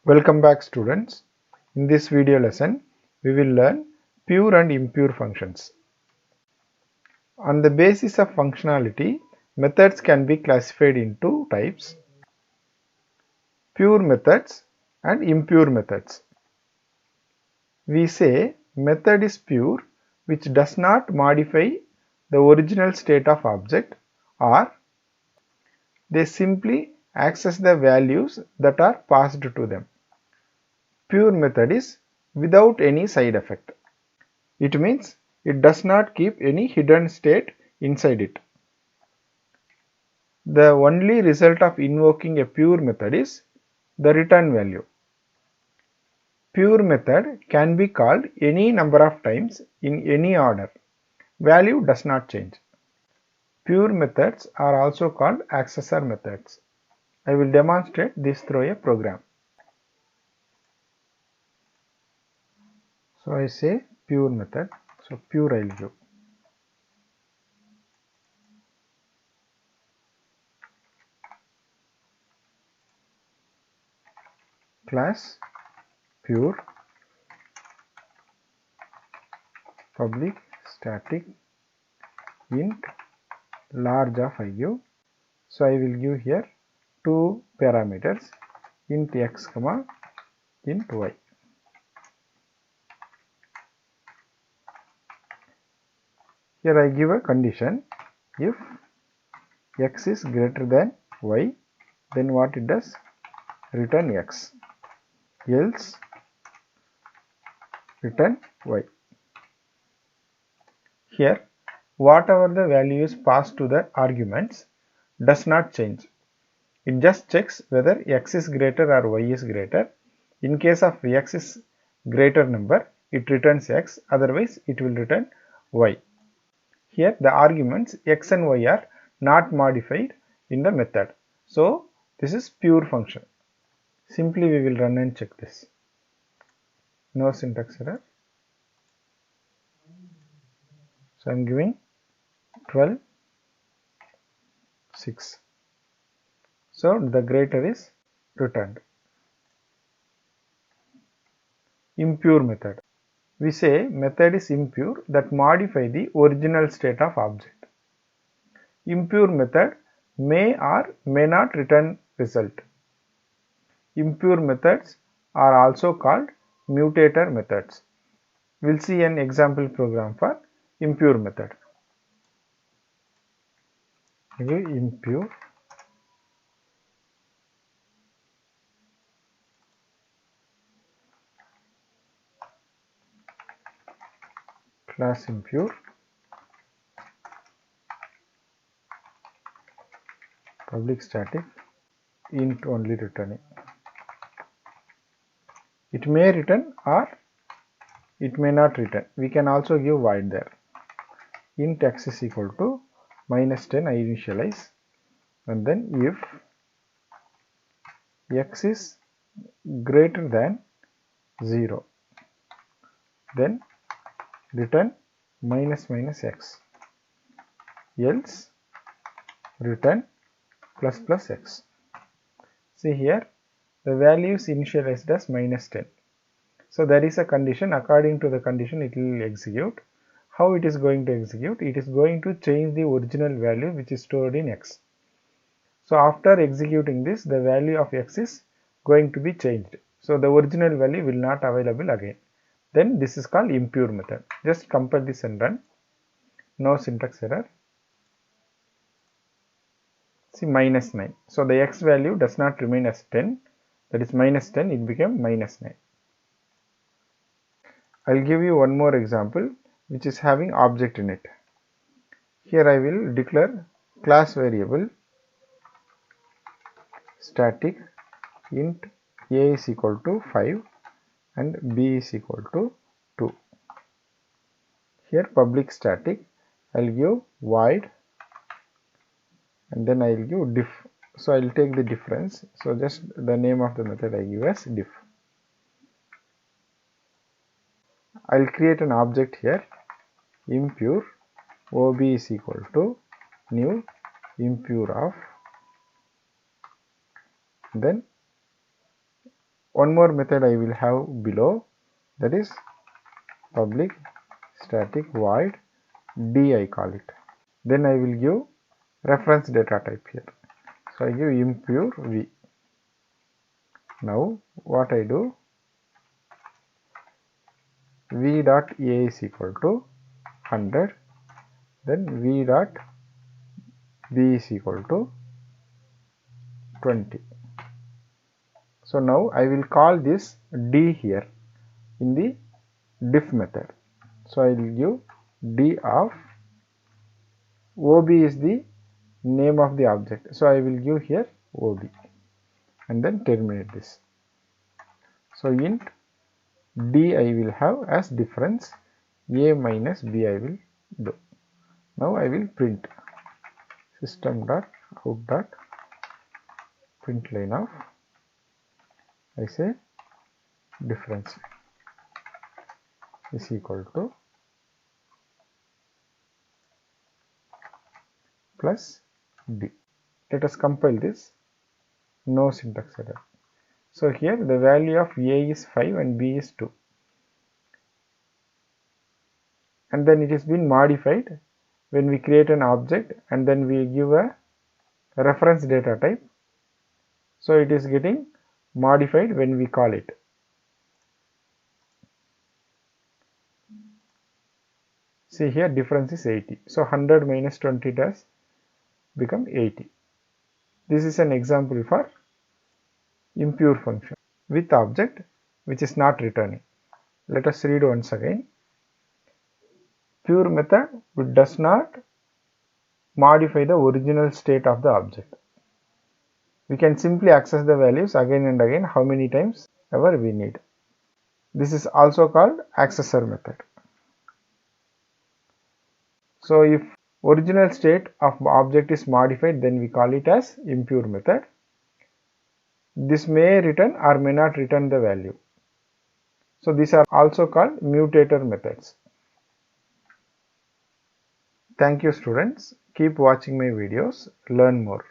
Welcome back students. In this video lesson, we will learn pure and impure functions. On the basis of functionality, methods can be classified into two types: pure methods and impure methods. We say method is pure which does not modify the original state of object, or they simply access the values that are passed to them. Pure method is without any side effect. It means it does not keep any hidden state inside it. The only result of invoking a pure method is the return value. Pure method can be called any number of times in any order. Value does not change. Pure methods are also called accessor methods. I will demonstrate this through a program. So I say pure method. So pure I will give. Class pure public static int large of I give. So I will give here two parameters, int x comma int y. Here I give a condition: if x is greater than y, then what it does? Return x, else return y. Here whatever the value is passed to the arguments does not change. It just checks whether x is greater or y is greater. In case of x is greater number, it returns x, otherwise it will return y. Here the arguments x and y are not modified in the method. So this is pure function. Simply we will run and check this. No syntax error. So I am giving 12, 6. So the greater is returned. Impure method. We say method is impure that modify the original state of object. Impure method may or may not return result. Impure methods are also called mutator methods. We will see an example program for impure method. Impure class impure public static int only returning. It may return or it may not return. We can also give void there. Int x is equal to -10 I initialize, and then if x is greater than 0, then return -x, else return +x. See here the value is initialized as -10. So there is a condition. According to the condition it will execute. How it is going to execute? It is going to change the original value which is stored in x. So after executing this, the value of x is going to be changed. So the original value will not available again. Then this is called impure method. Just compile this and run. No syntax error. See -9. So the x value does not remain as 10. That is -10. It became -9. I'll give you one more example which is having object in it. Here I will declare class variable static int a is equal to 5 and b is equal to 2. Here public static, I'll give void and then I'll give diff. So I'll take the difference. So just the name of the method I give as diff. I'll create an object here, impure ob is equal to new impure of, then one more method I will have below, that is public static void d, I call it. Then I will give reference data type here. So I give impure v. Now what I do, v dot a is equal to 100, then v dot b is equal to 20. So now I will call this d here in the diff method. So I will give d of ob is the name of the object. So I will give here ob and then terminate this. So int d I will have as difference, a minus b I will do. Now I will print system dot out dot print line of, I say difference is equal to plus d. Let us compile this. No syntax error. So here the value of a is 5 and b is 2, and then it has been modified when we create an object and then we give a reference data type. So it is getting modified when we call it. See here difference is 80. So 100 minus 20 does become 80. This is an example for impure function with object which is not returning. Let us read once again. Pure method which does not modify the original state of the object. We can simply access the values again and again how many times ever we need. This is also called accessor method. So if original state of object is modified, then we call it as impure method. This may return or may not return the value. So these are also called mutator methods. Thank you students. Keep watching my videos. Learn more.